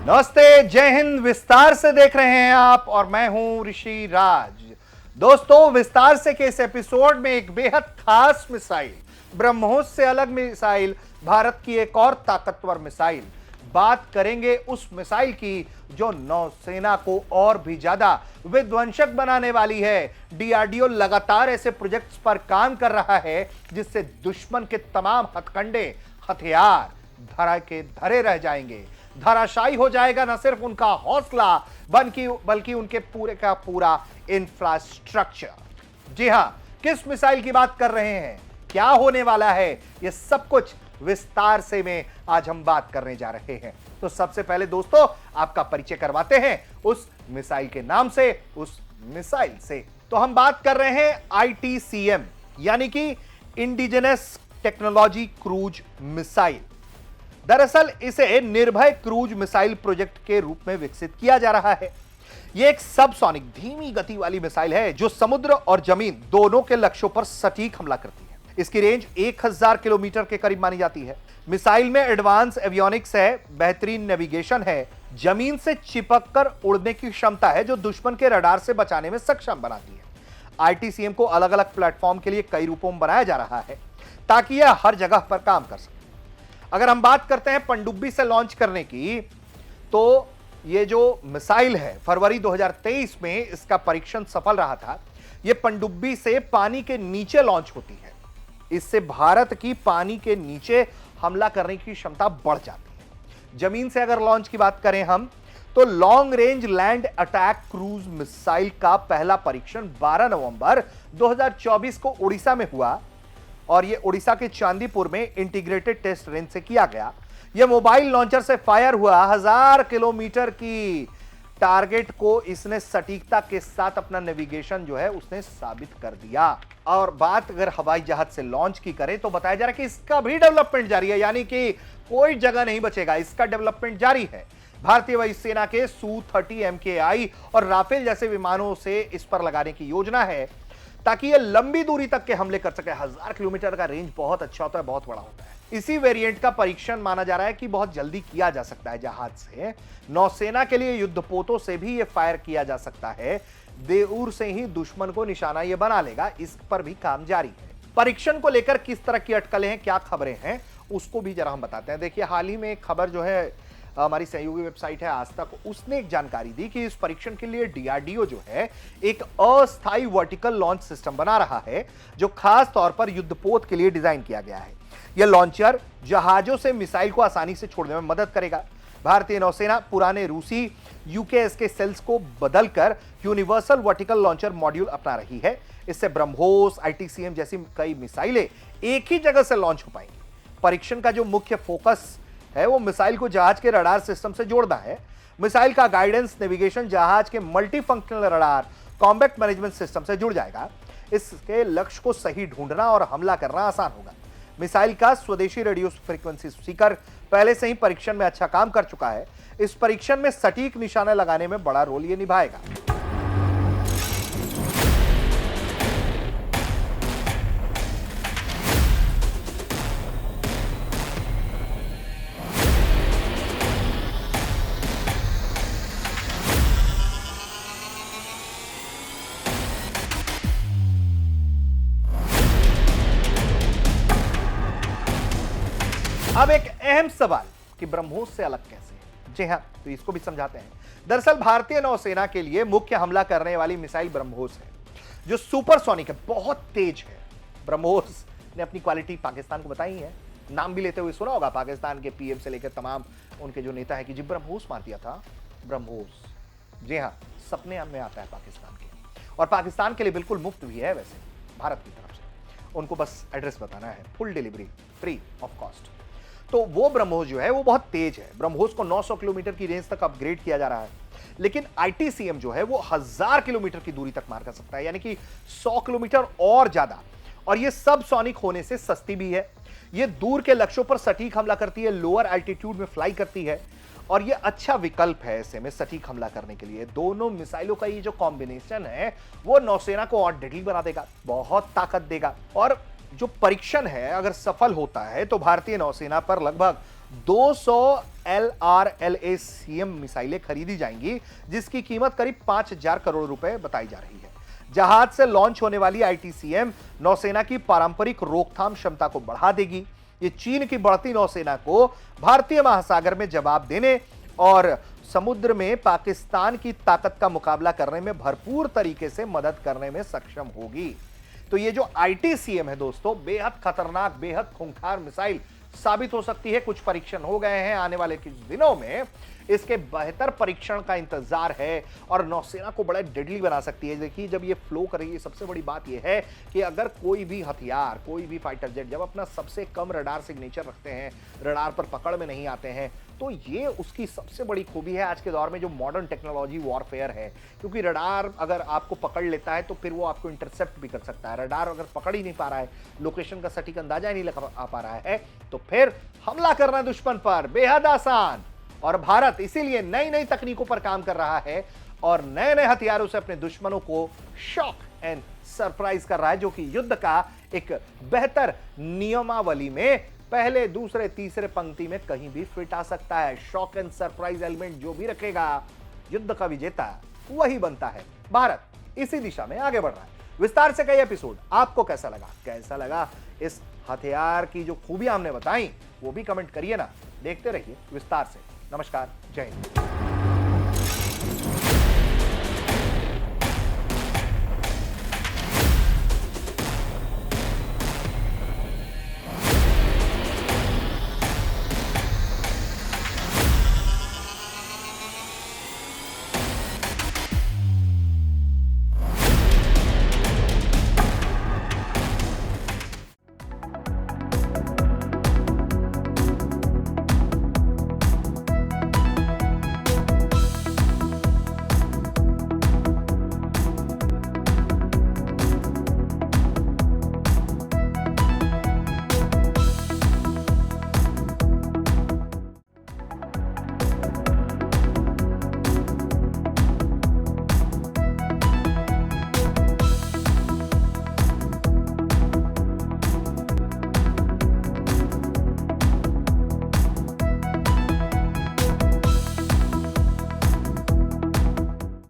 नमस्ते, जय हिंद। विस्तार से देख रहे हैं आप और मैं हूं ऋषि राज। दोस्तों, विस्तार से के इस एपिसोड में एक बेहद खास मिसाइल, ब्रह्मोस से अलग मिसाइल, भारत की एक और ताकतवर मिसाइल। बात करेंगे उस मिसाइल की जो नौसेना को और भी ज्यादा विध्वंसक बनाने वाली है। डीआरडीओ लगातार ऐसे प्रोजेक्ट्स पर काम कर रहा है जिससे दुश्मन के तमाम हथकंडे, हथियार धरा के धरे रह जाएंगे। धराशायी हो जाएगा न सिर्फ उनका हौसला बल्कि उनके पूरे का पूरा इंफ्रास्ट्रक्चर। जी हां, किस मिसाइल की बात कर रहे हैं, क्या होने वाला है, यह सब कुछ विस्तार से में आज हम बात करने जा रहे हैं। तो सबसे पहले दोस्तों, आपका परिचय करवाते हैं उस मिसाइल के नाम से, उस मिसाइल से। तो हम बात कर रहे हैं ITCM यानी कि इंडिजिनस टेक्नोलॉजी क्रूज मिसाइल। दरअसल इसे निर्भय क्रूज मिसाइल प्रोजेक्ट के रूप में विकसित किया जा रहा है। यह एक सबसोनिक धीमी गति वाली मिसाइल है जो समुद्र और जमीन दोनों के लक्ष्यों पर सटीक हमला करती है। इसकी रेंज 1000 किलोमीटर के करीब मानी जाती है। मिसाइल में एडवांस एवियोनिक्स है, बेहतरीन नेविगेशन है, जमीन से चिपककर उड़ने की क्षमता है जो दुश्मन के रडार से बचाने में सक्षम बनाती है। ITCM को अलग अलग प्लेटफॉर्म के लिए कई रूपों में बनाया जा रहा है ताकि यह हर जगह पर काम कर सके। अगर हम बात करते हैं पनडुब्बी से लॉन्च करने की, तो यह जो मिसाइल है फरवरी 2023 में इसका परीक्षण सफल रहा था। यह पनडुब्बी से पानी के नीचे लॉन्च होती है। इससे भारत की पानी के नीचे हमला करने की क्षमता बढ़ जाती है। जमीन से अगर लॉन्च की बात करें हम, तो long range land attack cruise missile का पहला परीक्षण 12 नवंबर 2024 को उड़ीसा में हुआ और यह उड़ीसा के चांदीपुर में इंटीग्रेटेड टेस्ट रेंज से किया गया। यह मोबाइल लॉन्चर से फायर हुआ। 1000 किलोमीटर की टारगेट को इसने सटीकता के साथ अपना नेविगेशन जो है उसने साबित कर दिया। और बात अगर हवाई जहाज से लॉन्च की करें तो बताया जा रहा है कि इसका भी डेवलपमेंट जारी है, यानी कि कोई जगह नहीं बचेगा, इसका डेवलपमेंट जारी है। भारतीय वायुसेना के Su-30 MKI और राफेल जैसे विमानों से इस पर लगाने की योजना है ताकि यह लंबी दूरी तक के हमले कर सके। 1000 किलोमीटर का रेंज बहुत अच्छा होता है, बहुत बड़ा होता है। इसी वेरिएंट का परीक्षण माना जा रहा है कि बहुत जल्दी किया जा सकता है जहाज से। नौसेना के लिए युद्धपोतों से भी यह फायर किया जा सकता है। दूर से ही दुश्मन को निशाना यह बना लेगा। इस पर भी काम जारी है। परीक्षण को लेकर किस तरह की अटकलें हैं, क्या खबरें हैं, उसको भी जरा हम बताते हैं। देखिए, हाल ही में एक खबर जो है हमारी सहयोगी वेबसाइट है आज तक, उसने एक जानकारी दी कि इस परीक्षण के लिए डीआरडीओ जो है एक अस्थायी वर्टिकल लॉन्च सिस्टम बना रहा है जो खास तौर पर युद्धपोत के लिए डिजाइन किया गया है। यह लॉन्चर जहाजों से मिसाइल को आसानी से छोड़ने में मदद करेगा। भारतीय नौसेना पुराने रूसी UKS के सेल्स को बदलकर यूनिवर्सल वर्टिकल लॉन्चर मॉड्यूल अपना रही है। इससे ब्रह्मोस, ITCM जैसी कई मिसाइलें एक ही जगह से लॉन्च हो पाएंगी। परीक्षण का जो मुख्य फोकस है वो मिसाइल को जहाज के रडार सिस्टम से जोड़ना है। मिसाइल का गाइडेंस, नेविगेशन जहाज के multi functional radar combat management system से जुड़ जाएगा। इसके लक्ष्य को सही ढूंढना और हमला करना आसान होगा। मिसाइल का स्वदेशी रेडियो फ्रीक्वेंसी सीकर पहले से ही परीक्षण में अच्छा काम कर चुका है। इस परीक्षण में सटीक निशाना लगाने में बड़ा रोल यह निभाएगा। अब एक अहम सवाल कि ब्रह्मोस से अलग कैसे है। जी हां, तो इसको भी समझाते हैं। दरअसल भारतीय नौसेना के लिए मुख्य हमला करने वाली मिसाइल ब्रह्मोस है जो सुपरसोनिक है, बहुत तेज है। ब्रह्मोस ने अपनी क्वालिटी पाकिस्तान को बताई है। नाम भी लेते हुए सुना होगा पाकिस्तान के PM से लेकर तमाम उनके जो नेता है कि जी ब्रह्मोस मार दिया था। ब्रह्मोस, जी हां, सपने में आता है पाकिस्तान के, और पाकिस्तान के लिए बिल्कुल मुफ्त भी है वैसे भारत की तरफ से। उनको बस एड्रेस बताना है, full delivery, free of cost. तो वो ब्रह्मोस जो है वो बहुत तेज है। ब्रह्मोस को 900 किलोमीटर की रेंज तक अपग्रेड किया जा रहा है, लेकिन ITCM जो है वो 1000 किलोमीटर की दूरी तक मार कर सकता है, यानी कि 100 किलोमीटर और ज्यादा। और ये सब सोनिक होने से सस्ती भी है। ये दूर के लक्ष्यों पर सटीक हमला करती है, लोअर एल्टीट्यूड में फ्लाई करती है, और ये अच्छा विकल्प है ऐसे में सटीक हमला करने के लिए। दोनों मिसाइलों का ये जो कॉम्बिनेशन है वो नौसेना को और डेडली बना देगा, बहुत ताकत देगा। और जो परीक्षण है अगर सफल होता है तो भारतीय नौसेना पर लगभग 200 LRLACM मिसाइलें खरीदी जाएंगी, जिसकी कीमत करीब 5,000 करोड़ रुपए बताई जा रही है। जहाज से लॉन्च होने वाली ITCM नौसेना की पारंपरिक रोकथाम क्षमता को बढ़ा देगी। ये चीन की बढ़ती नौसेना को भारतीय महासागर में जवाब देने और समुद्र में पाकिस्तान की ताकत का मुकाबला करने में भरपूर तरीके से मदद करने में सक्षम होगी। तो ये जो ITCM है दोस्तों, बेहद खतरनाक, बेहद खूंखार मिसाइल साबित हो सकती है। कुछ परीक्षण हो गए हैं, आने वाले कुछ दिनों में इसके बेहतर परीक्षण का इंतजार है और नौसेना को बड़ा डेडली बना सकती है। देखिए, जब ये फ्लो करेगी, सबसे बड़ी बात ये है कि अगर कोई भी हथियार, कोई भी फाइटर जेट जब अपना सबसे कम रडार सिग्नेचर रखते हैं, रडार पर पकड़ में नहीं आते हैं, तो ये उसकी सबसे बड़ी खूबी है आज के दौर में जो मॉडर्न टेक्नोलॉजी वॉरफेयर है। क्योंकि रडार अगर आपको पकड़ लेता है तो फिर वो आपको इंटरसेप्ट भी कर सकता है। रडार अगर पकड़ ही नहीं पा रहा है, लोकेशन का सटीक अंदाजा ही नहीं लगा पा रहा है, तो फिर हमला करना दुश्मन पर बेहद आसान। और भारत इसीलिए नई नई तकनीकों पर काम कर रहा है और नए नए हथियारों से अपने दुश्मनों को शॉक एंड सरप्राइज कर रहा है, जो कि युद्ध का एक बेहतर नियमावली में पहले, दूसरे, तीसरे पंक्ति में कहीं भी फिट आ सकता है। शॉक एंड सरप्राइज एलिमेंट जो भी रखेगा, युद्ध का विजेता वही बनता है। भारत इसी दिशा में आगे बढ़ रहा है। विस्तार से कई एपिसोड आपको कैसा लगा इस हथियार की जो खूबियां हमने बताई, वो भी कमेंट करिए ना। देखते रहिए विस्तार से। नमस्कार, जय हिंद।